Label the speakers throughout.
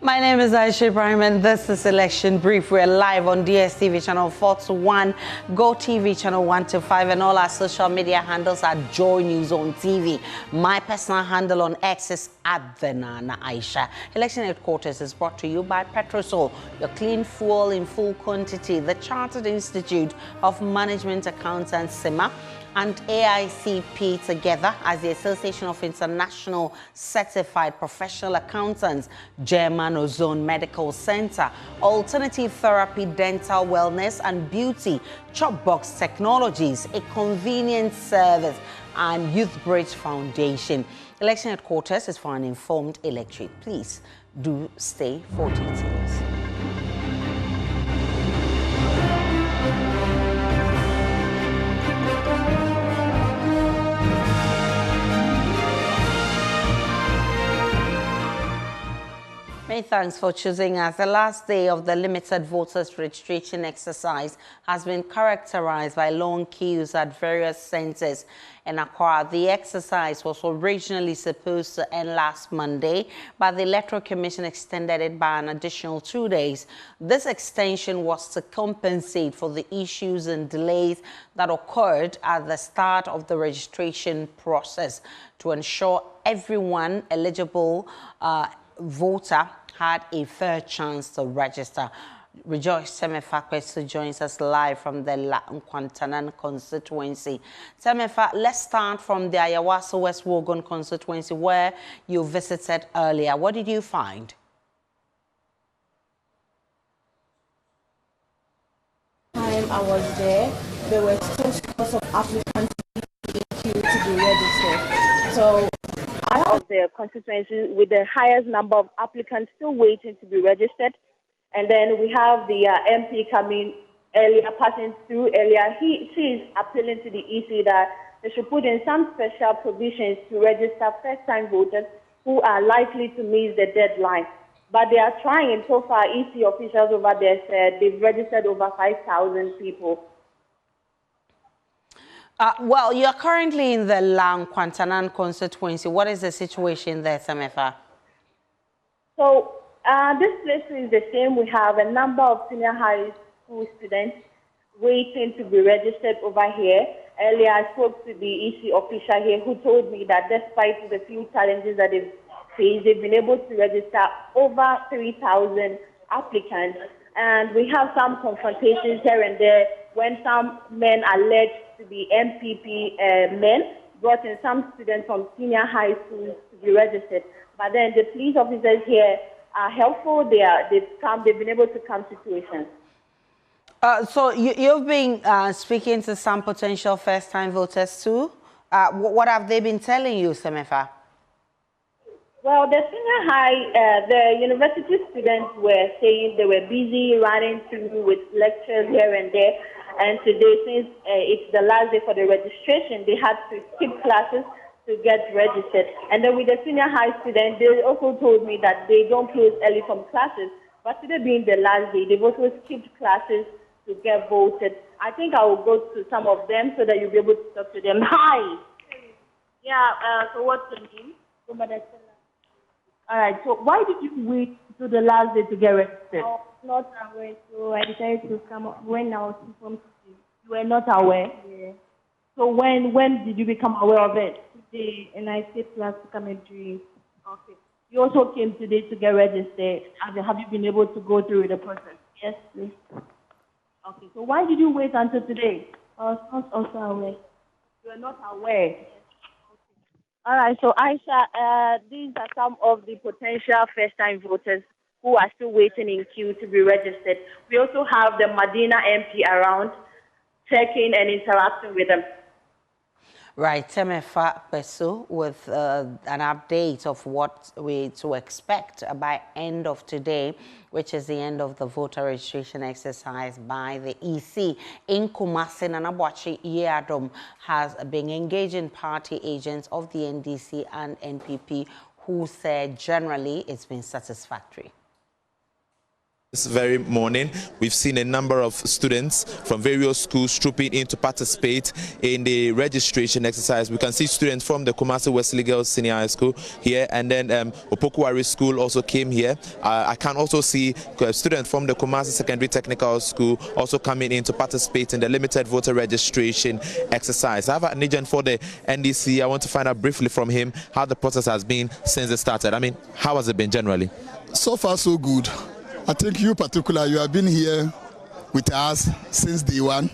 Speaker 1: My name is Aisha Ibrahim and this is Election Brief. We're live on DSTV channel 421, Go TV channel 125, and all our social media handles are Joy News on TV. My personal handle on X is @TheNanaAisha. Election Headquarters is brought to you by Petrosol, your clean fuel in full quantity, the Chartered Institute of Management Accountants, SIMA, and AICP together as the Association of International Certified Professional Accountants, German Ozone Medical Center, Alternative Therapy, Dental Wellness and Beauty, Chopbox Technologies, a convenient service, and Youth Bridge Foundation. Election Headquarters is for an informed electorate. Please do stay for details. Many thanks for choosing us. The last day of the limited voters registration exercise has been characterized by long queues at various centers in Accra. The exercise was originally supposed to end last Monday, but the Electoral Commission extended it by an additional 2 days. This extension was to compensate for the issues and delays that occurred at the start of the registration process to ensure everyone eligible voter had a fair chance to register. Rejoice Temefakwesu joins us live from the Nkwantanan constituency. Temefa, let's start from the Ayawaso West Wogon constituency where you visited earlier. What did you find?
Speaker 2: Time I was there were still scores of applicants in queue to be registered. So I have the constituency with the highest number of applicants still waiting to be registered. And then we have the MP coming earlier, passing through earlier. She is appealing to the EC that they should put in some special provisions to register first-time voters who are likely to miss the deadline. But they are trying. So far, EC officials over there said they've registered over 5,000 people.
Speaker 1: Well, you're currently in the Nkwantanan constituency. What is the situation there, Samefa?
Speaker 2: So this place is the same. We have a number of senior high school students waiting to be registered over here. Earlier, I spoke to the EC official here who told me that despite the few challenges that they've faced, they've been able to register over 3,000 applicants. And we have some confrontations here and there when some men alleged to be MPP men brought in some students from senior high schools to be registered. But then the police officers here are helpful. They've been able to calm situations.
Speaker 1: So you've been speaking to some potential first-time voters too. What have they been telling you, Semefa?
Speaker 2: Well, the senior high, the university students were saying they were busy running through with lectures here and there. And today, since it's the last day for the registration, they had to skip classes to get registered. And then with the senior high students, they also told me that they don't close early from classes. But today being the last day, they've also skipped classes to get voted. I think I will go to some of them so that you'll be able to talk to them. Hi. Yeah, so what's your name? All right, so why did you wait to the last day to get registered?
Speaker 3: I was not aware, so I decided to come up when I was informed.
Speaker 2: You were not aware?
Speaker 3: Yeah.
Speaker 2: So when did you become aware of it?
Speaker 3: Today, and I stayed class to come and drink.
Speaker 2: Okay. You also came today to get registered. Have you been able to go through the process?
Speaker 3: Yes, please.
Speaker 2: Okay, so why did you wait until today?
Speaker 3: I was not also aware.
Speaker 2: You were not aware? Yes. All right, so Aisha, these are some of the potential first-time voters who are still waiting in queue to be registered. We also have the Medina MP around, checking and interacting with them.
Speaker 1: Right, Temefa Pesu with an update of what we to expect by end of today, which is the end of the voter registration exercise by the EC. In Kumasi, Nanabuachi Yeadom has been engaging party agents of the NDC and NPP who said generally it's been satisfactory.
Speaker 4: This very morning, we've seen a number of students from various schools trooping in to participate in the registration exercise. We can see students from the Kumasi Wesley Girls Senior High School here, and then Opokuwari School also came here. I can also see students from the Kumasi Secondary Technical School also coming in to participate in the limited voter registration exercise. I have an agent for the NDC. I want to find out briefly from him how the process has been since it started. I mean, how has it been generally?
Speaker 5: So far, so good. I think you particular, you have been here with us since day one.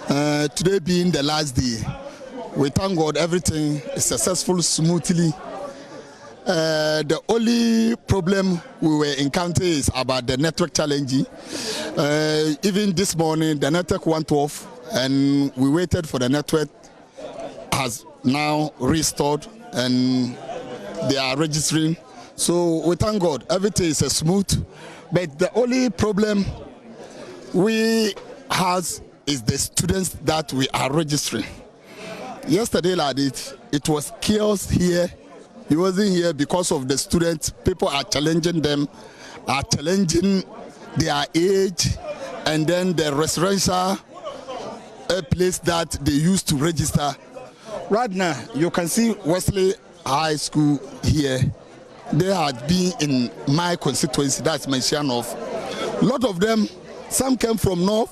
Speaker 5: Today being the last day, we thank God everything is successful smoothly. The only problem we were encountering is about the network challenge. Even this morning, the network went off, and we waited for the network has now restored, and they are registering. So we thank God everything is smooth. But the only problem we have is the students that we are registering. Yesterday, like it was chaos here. He wasn't here because of the students. People are challenging them, are challenging their age, and then the residential place that they used to register. Right now, you can see Wesley High School here. They had been in my constituency, that's Mentionoff. A lot of them, some came from North,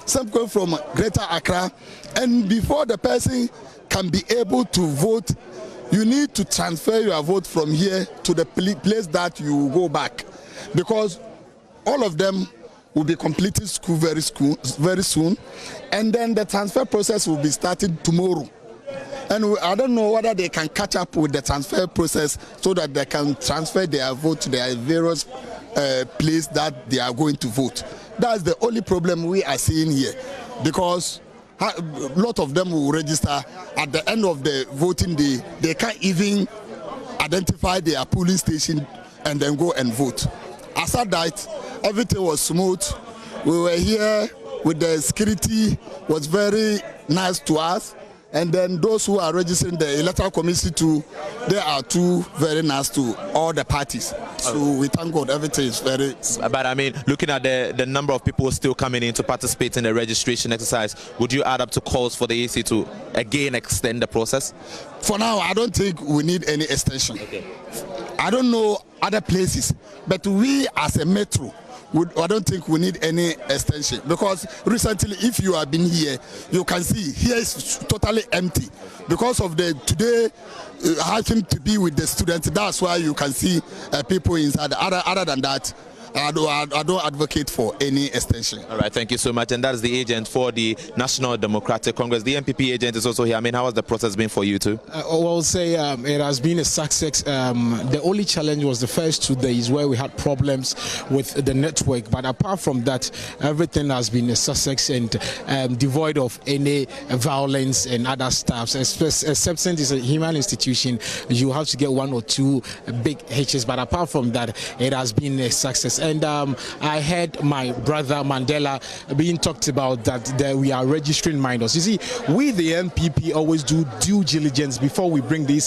Speaker 5: some came from Greater Accra, and before the person can be able to vote, you need to transfer your vote from here to the place that you go back, because all of them will be completing school very soon, and then the transfer process will be started tomorrow. And I don't know whether they can catch up with the transfer process so that they can transfer their vote to their various place that they are going to vote. That's the only problem we are seeing here, because a lot of them will register at the end of the voting day. They can't even identify their polling station and then go and vote. Aside that, everything was smooth. We were here with the security, was very nice to us. And then those who are registering the electoral committee too, they are too very nice to all the parties. So we thank God everything is very...
Speaker 4: But I mean, looking at the number of people still coming in to participate in the registration exercise, would you add up to calls for the AC to again extend the process?
Speaker 5: For now, I don't think we need any extension.
Speaker 4: Okay.
Speaker 5: I don't know other places, but we as a metro, I don't think we need any extension, because recently, if you have been here, you can see here is totally empty because of the today having to be with the students. That's why you can see people inside. Other than that, I don't advocate for any extension.
Speaker 4: All right, thank you so much. And that is the agent for the National Democratic Congress. The MPP agent is also here. I mean, how has the process been for you too?
Speaker 6: I'll say it has been a success. The only challenge was the first 2 days where we had problems with the network. But apart from that, everything has been a success and devoid of any violence and other stuff. Except since it's a human institution, you have to get 1 or 2 big hitches. But apart from that, it has been a success. And I heard my brother Mandela being talked about that we are registering minors. You see, we the MPP always do due diligence before we bring these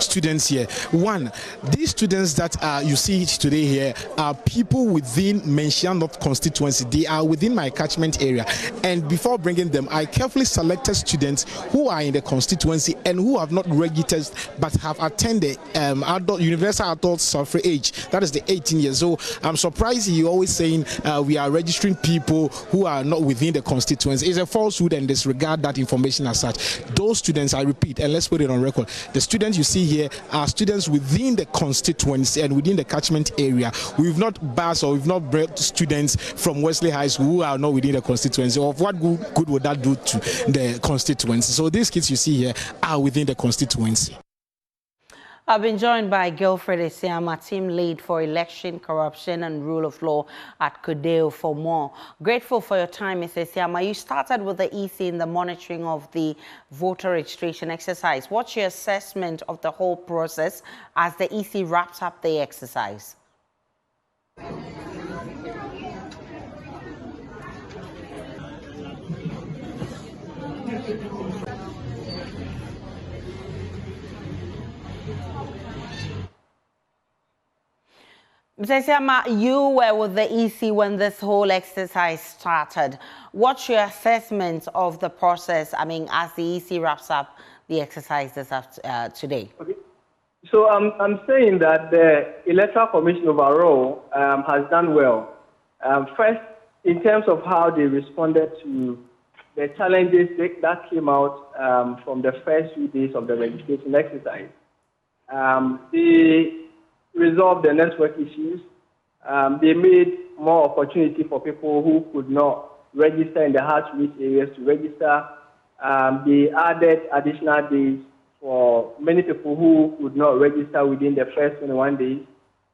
Speaker 6: students here. One, these students that you see today here are people within Mentionoff constituency. They are within my catchment area. And before bringing them, I carefully selected students who are in the constituency and who have not registered but have attained the universal adult suffrage age. That is the 18 years. So I'm surprised he always saying we are registering people who are not within the constituency. It's a falsehood and disregard that information as such. Those students, I repeat, and let's put it on record, the students you see here are students within the constituency and within the catchment area. We've not based or we've not brought students from Wesley High School who are not within the constituency. Of what good would that do to the constituency? So these kids you see here are within the constituency.
Speaker 1: I've been joined by Gilfred Isiama, team lead for election, corruption and rule of law at CODEO for more. Grateful for your time, Mr. Isiama. You started with the EC in the monitoring of the voter registration exercise. What's your assessment of the whole process as the EC wraps up the exercise? Mr. Siama, you were with the EC when this whole exercise started. What's your assessment of the process, I mean, as the EC wraps up the exercises today?
Speaker 7: Okay. So I'm saying that the Electoral Commission overall has done well. First, in terms of how they responded to the challenges that came out from the first few days of the registration exercise. They resolved the network issues. They made more opportunity for people who could not register in the hard-to-reach areas to register. They added additional days for many people who could not register within the first 21 days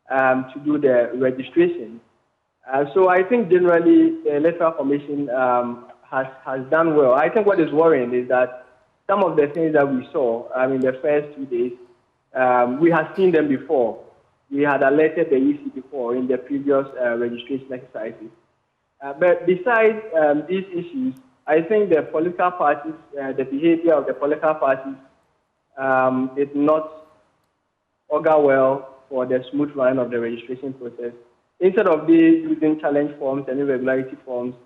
Speaker 7: to do the registration. So I think generally the Electoral Commission has done well. I think what is worrying is that some of the things that we saw in the first 2 days, we had seen them before. We had alerted the EC before in the previous registration exercises. But besides these issues, I think the political parties, the behavior of the political parties did not augur well for the smooth run of the registration process. Instead of they using challenge forms and irregularity forms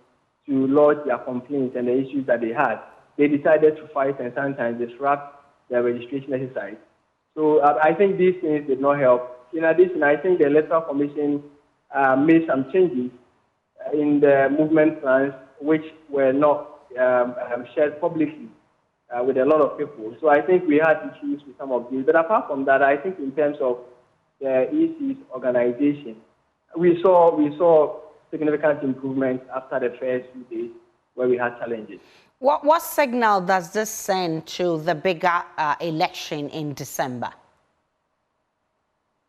Speaker 7: to lodge their complaints and the issues that they had, they decided to fight and sometimes disrupt the registration exercise. So I think these things did not help. In addition, I think the Electoral Commission made some changes in the movement plans which were not shared publicly with a lot of people. So I think we had issues with some of these. But apart from that, I think in terms of the EC's organization, we saw significant improvements after the first few days where we had challenges.
Speaker 1: What signal does this send to the bigger election in December?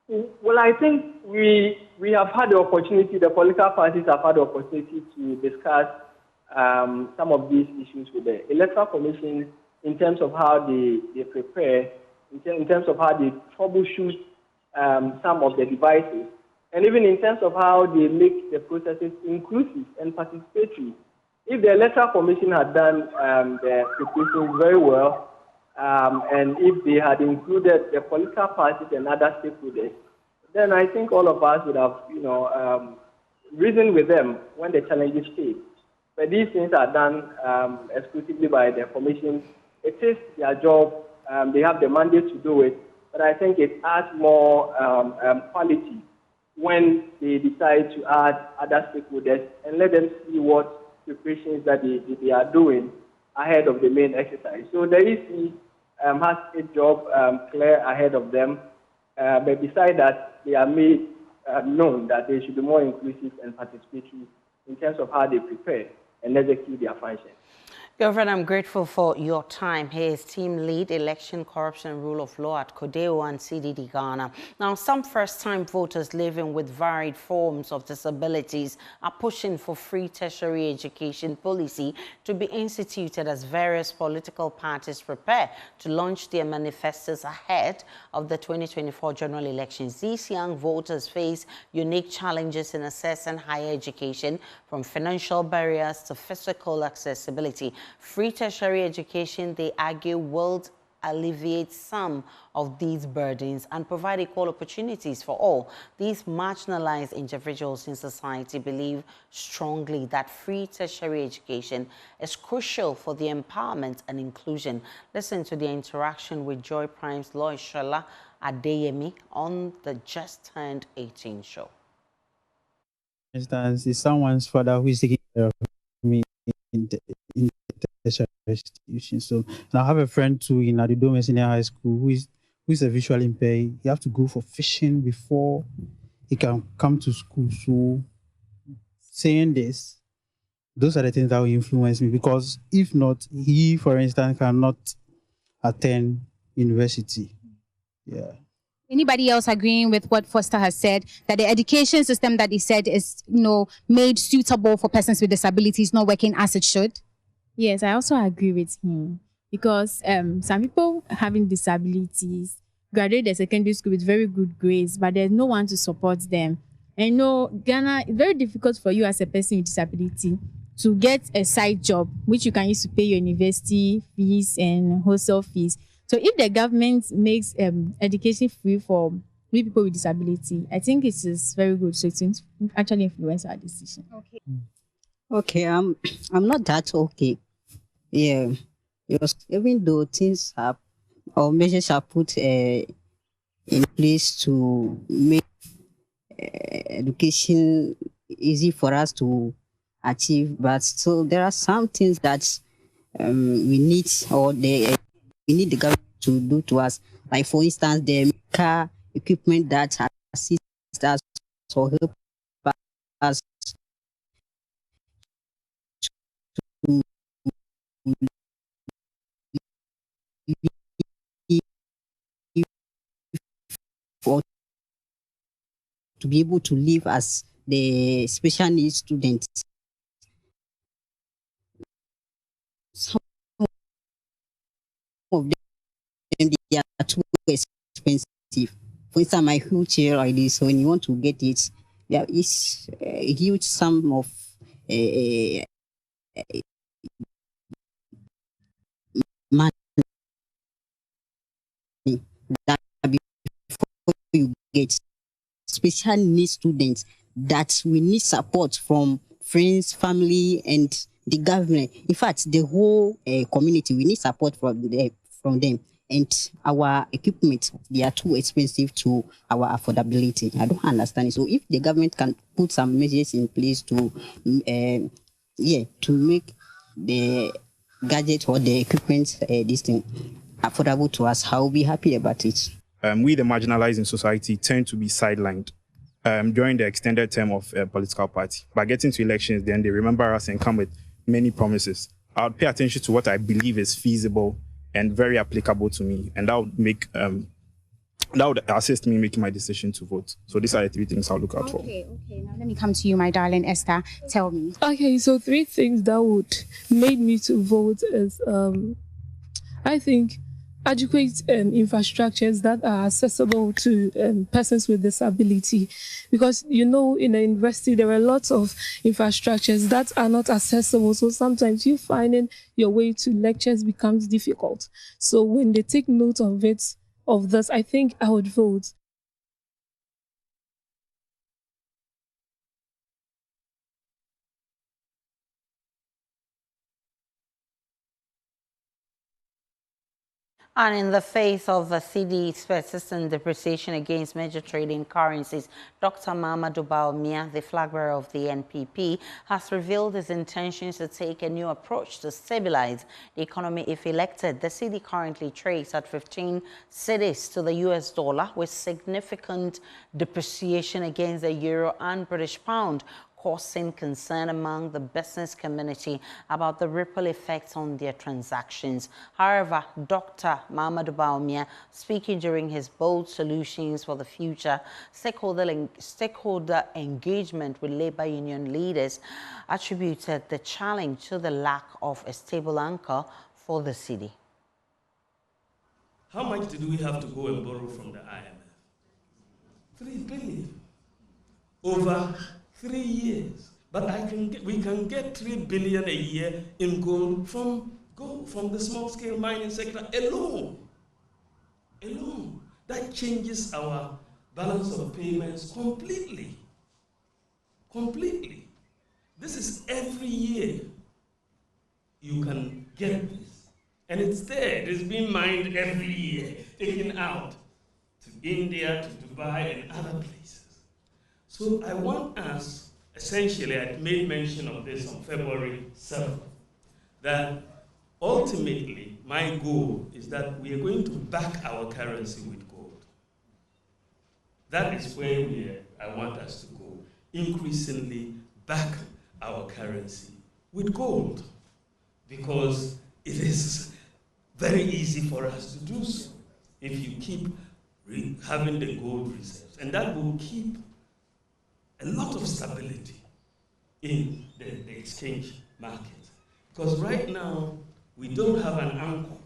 Speaker 7: Well, I think we have had the opportunity, the political parties have had the opportunity to discuss some of these issues with the Electoral Commission in terms of how they prepare, in terms of how they troubleshoot some of the devices, and even in terms of how they make the processes inclusive and participatory. If the Electoral Commission had done the preparations very well, and if they had included the political parties and other stakeholders, then I think all of us would have, reasoned with them when the challenges came. But these things are done exclusively by the Commission. It is their job. They have the mandate to do it. But I think it adds more quality when they decide to add other stakeholders and let them see what preparations that they are doing ahead of the main exercise. So the EC has a job clear ahead of them, but besides that, they are made known that they should be more inclusive and participatory in terms of how they prepare and execute their functions.
Speaker 1: Governor, I'm grateful for your time. He is team lead, election, corruption, rule of law at CODEO and CDD Ghana. Now, some first-time voters living with varied forms of disabilities are pushing for free tertiary education policy to be instituted as various political parties prepare to launch their manifestos ahead of the 2024 general elections. These young voters face unique challenges in accessing higher education, from financial barriers to physical accessibility. Free tertiary education, they argue, will alleviate some of these burdens and provide equal opportunities for all. These marginalized individuals in society believe strongly that free tertiary education is crucial for the empowerment and inclusion. Listen to the interaction with Joy Prime's Lois Shola Adeyemi on the Just Turned 18 show.
Speaker 8: For instance, is someone's father who is taking care of me in the tertiary institution. So, and I have a friend too in Adidome Senior High School who is a visually impaired. He have to go for fishing before he can come to school. So, saying this, those are the things that will influence me, because if not, he, for instance, cannot attend university. Yeah.
Speaker 9: Anybody else agreeing with what Foster has said, that the education system that he said is, made suitable for persons with disabilities not working as it should?
Speaker 3: Yes, I also agree with him, because some people having disabilities graduate the secondary school with very good grades, but there's no one to support them. And Ghana, it's very difficult for you as a person with disability to get a side job, which you can use to pay your university fees and hostel fees. So if the government makes education free for we people with disability. I think it is very good. So it actually influence our decision.
Speaker 9: Okay.
Speaker 10: Okay, I'm not that okay. Yeah, because even though things are or measures are put in place to make education easy for us to achieve, but still there are some things that we need we need the government to do to us. Like for instance, the car equipment that assist us or help us to or to be able to live as the special needs students. Some of them they are too expensive. For instance, my wheelchair like this, when you want to get it, there is a huge sum of uh, money that before you get special needs students that we need support from friends, family, and the government. In fact, the whole community, we need support from them. And our equipment, they are too expensive to our affordability. I don't understand it. So if the government can put some measures in place to, to make the gadget or the equipment, this thing affordable to us, I'll be happy about it.
Speaker 11: We, the marginalized in society, tend to be sidelined during the extended term of a political party. By getting to elections, then they remember us and come with many promises. I would pay attention to what I believe is feasible and very applicable to me, and that would assist me in making my decision to vote. So these are the 3 things I'll look out for.
Speaker 9: Okay. Now let me come to you, my darling Esther. Tell me.
Speaker 12: Okay, so 3 things that would make me to vote is, I think, adequate infrastructures that are accessible to persons with disability, because in the university there are lots of infrastructures that are not accessible, so sometimes you finding your way to lectures becomes difficult. So when they take note of this, I think I would vote.
Speaker 1: And in the face of the CD's persistent depreciation against major trading currencies, Dr. Mamadou Bawumia, the flag bearer of the NPP, has revealed his intentions to take a new approach to stabilize the economy if elected. The CD currently trades at 15 cedis to the US dollar, with significant depreciation against the euro and British pound, causing concern among the business community about the ripple effects on their transactions. However, Dr. Mamadou Bawumia, speaking during his bold solutions for the future stakeholder engagement with labor union leaders, attributed the challenge to the lack of a stable anchor for the city.
Speaker 13: How much did we have to go and borrow from the IMF? 3 billion. Over 3 years, but we can get 3 billion a year in gold from the small-scale mining sector alone. That changes our balance of payments completely. This is every year you can get this, and it's there. It's being mined every year, taken out to India, to Dubai, and other places. So I want us, essentially, I made mention of this on February 7th, that ultimately my goal is that we are going to back our currency with gold. That is where I want us to go, increasingly back our currency with gold, because it is very easy for us to do so if you keep having the gold reserves, and that will keep a lot of stability in the exchange market. Because right now, we don't have an anchor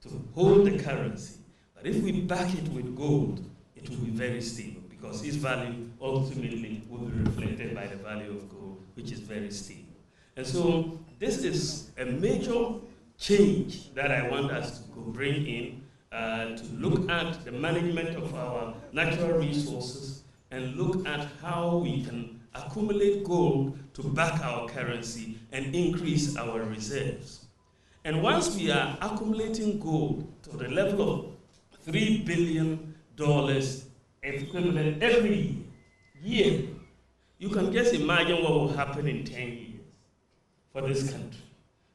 Speaker 13: to hold the currency. But if we back it with gold, it will be very stable, because its value ultimately will be reflected by the value of gold, which is very stable. And so this is a major change that I want us to bring in, to look at the management of our natural resources and look at how we can accumulate gold to back our currency and increase our reserves. And once we are accumulating gold to the level of $3 billion equivalent every year, you can just imagine what will happen in 10 years for this country.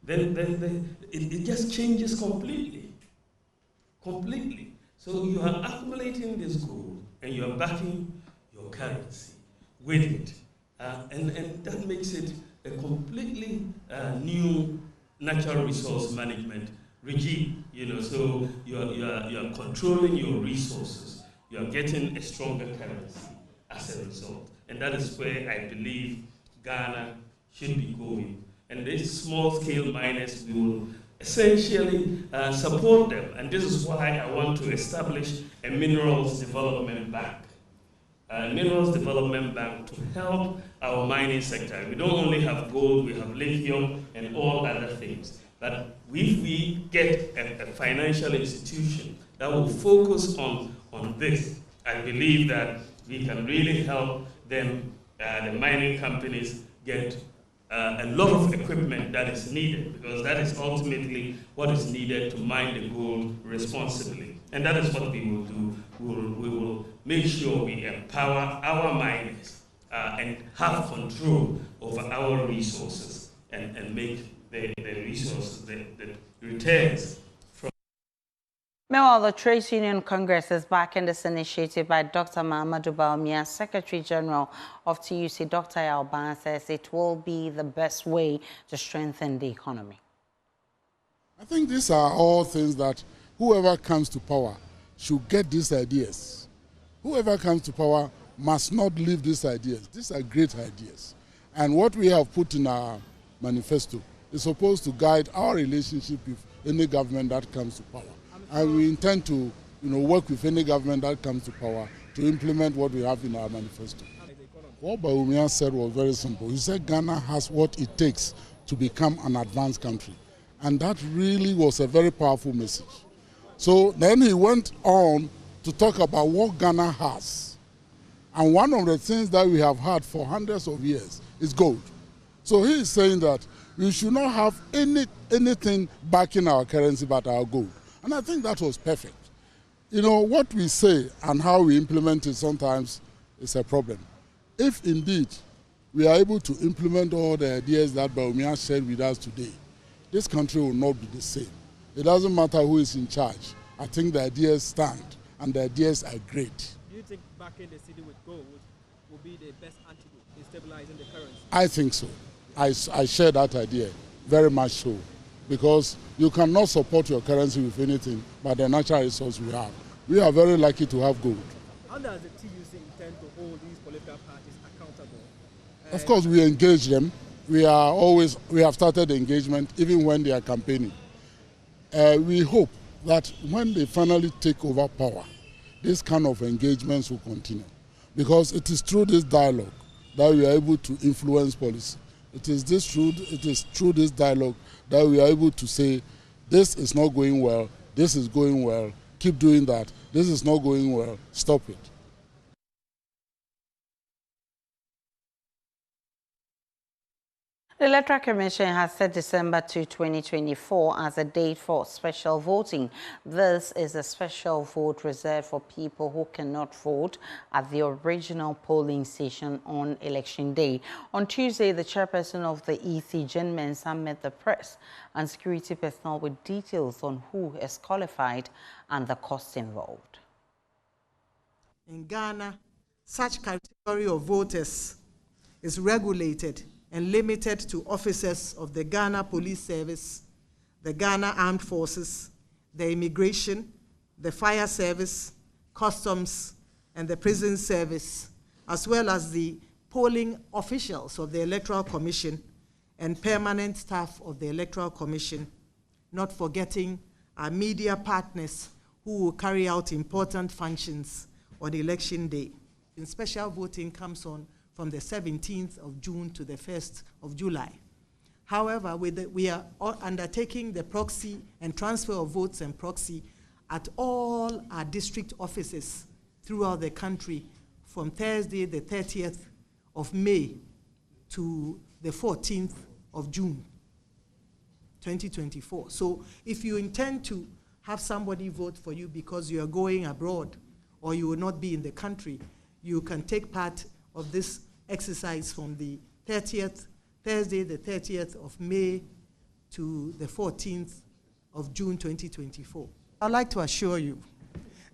Speaker 13: Then it just changes completely. Completely. So you are accumulating this gold and you are backing your currency with it. And that makes it a completely new natural resource management regime. So you are controlling your resources. You are getting a stronger currency as a result. And that is where I believe Ghana should be going. And these small-scale miners, we will essentially support them. And this is why I want to establish a minerals development bank. Minerals development bank to help our mining sector. We don't only have gold, we have lithium and all other things. But if we get a financial institution that will focus on this, I believe that we can really help them, the mining companies, get a lot of equipment that is needed, because that is ultimately what is needed to mine the gold responsibly. And that is what we will do. We will make sure we empower our miners and have control over our resources and make the resources, the returns.
Speaker 1: Meanwhile, the Trade Union Congress is backing this initiative by Dr. Mahamadou Bawumia, Secretary General of TUC. Dr. Alban says it will be the best way to strengthen the economy.
Speaker 14: I think these are all things that whoever comes to power should get these ideas. Whoever comes to power must not leave these ideas. These are great ideas. And what we have put in our manifesto is supposed to guide our relationship with any government that comes to power. And we intend to work with any government that comes to power to implement what we have in our manifesto. What Bawumia said was very simple. He said Ghana has what it takes to become an advanced country. And that really was a very powerful message. So then he went on to talk about what Ghana has. And one of the things that we have had for hundreds of years is gold. So he is saying that we should not have anything backing our currency but our gold. And I think that was perfect. What we say and how we implement it sometimes is a problem. If indeed we are able to implement all the ideas that Bawumia shared with us today, this country will not be the same. It doesn't matter who is in charge. I think the ideas stand and the ideas are great.
Speaker 15: Do you think backing the city with gold will be the best antidote in stabilizing the currency?
Speaker 14: I think so. I share that idea, very much so. Because you cannot support your currency with anything but the natural resource we have. We are very lucky to have gold.
Speaker 15: How does the TUC intend to hold these political parties accountable?
Speaker 14: Of course, we engage them. We have started engagement even when they are campaigning. We hope that when they finally take over power, this kind of engagements will continue. Because it is through this dialogue that we are able to influence policy. It is through this dialogue that we are able to say, this is not going well, this is going well, keep doing that, this is not going well, stop it.
Speaker 1: The Electoral Commission has set December 2, 2024 as a date for special voting. This is a special vote reserved for people who cannot vote at the original polling station on election day. On Tuesday, the chairperson of the EC, Jen Mensah, met the press and security personnel with details on who is qualified and the costs involved.
Speaker 16: In Ghana, such category of voters is regulated and limited to officers of the Ghana Police Service, the Ghana Armed Forces, the Immigration, the Fire Service, Customs, and the Prison Service, as well as the polling officials of the Electoral Commission and permanent staff of the Electoral Commission, not forgetting our media partners who will carry out important functions on election day. And special voting comes on from the 17th of June to the 1st of July. However, we are undertaking the proxy and transfer of votes and proxy at all our district offices throughout the country from Thursday, the 30th of May to the 14th of June, 2024. So if you intend to have somebody vote for you because you are going abroad or you will not be in the country, you can take part of this exercise from the 30th, Thursday, the 30th of May to the 14th of June 2024. I'd like to assure you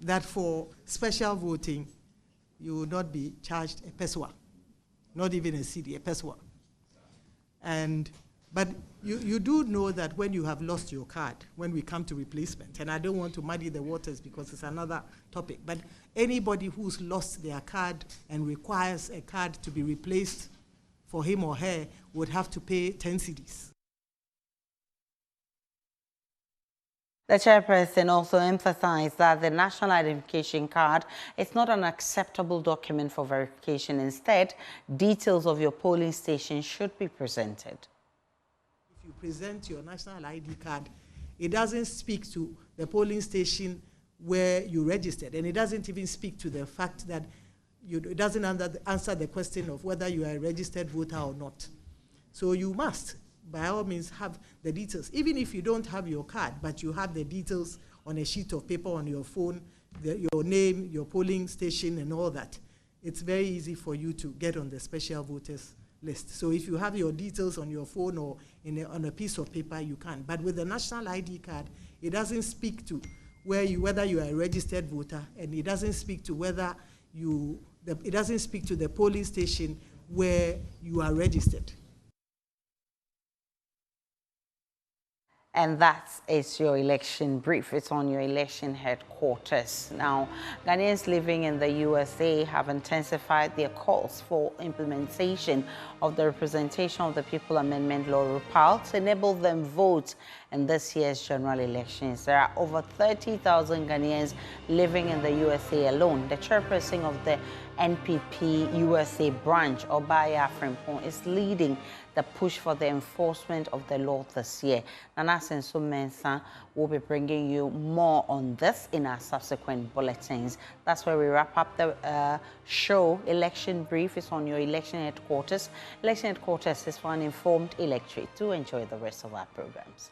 Speaker 16: that for special voting, you will not be charged a peswa, not even a cedi, a peswa. But you do know that when you have lost your card, when we come to replacement, and I don't want to muddy the waters because it's another topic, but anybody who's lost their card and requires a card to be replaced for him or her would have to pay 10 cedis.
Speaker 1: The chairperson also emphasized that the national identification card is not an acceptable document for verification. Instead, details of your polling station should be presented.
Speaker 16: If you present your national ID card, it doesn't speak to the polling station where you registered, and it doesn't even speak to the fact that it doesn't answer the question of whether you are a registered voter or not. So you must, by all means, have the details. Even if you don't have your card, but you have the details on a sheet of paper on your phone, your name, your polling station, and all that, it's very easy for you to get on the special voters list. So if you have your details on your phone or on a piece of paper, you can. But with the national ID card, it doesn't speak to whether you are a registered voter, and it doesn't speak to whether it doesn't speak to the polling station where you are registered.
Speaker 1: And that is your election brief. It's on your election headquarters. Now, Ghanaians living in the USA have intensified their calls for implementation of the Representation of the People Amendment Law repeal to enable them vote in this year's general elections. There are over 30,000 Ghanaians living in the USA alone. The chairperson of the NPP USA branch, Obaya Frimpong, is leading the push for the enforcement of the law this year. Nana Senso Mensah will be bringing you more on this in our subsequent bulletins. That's where we wrap up the show. Election Brief is on your election headquarters. Election headquarters is for an informed electorate. Do enjoy the rest of our programs.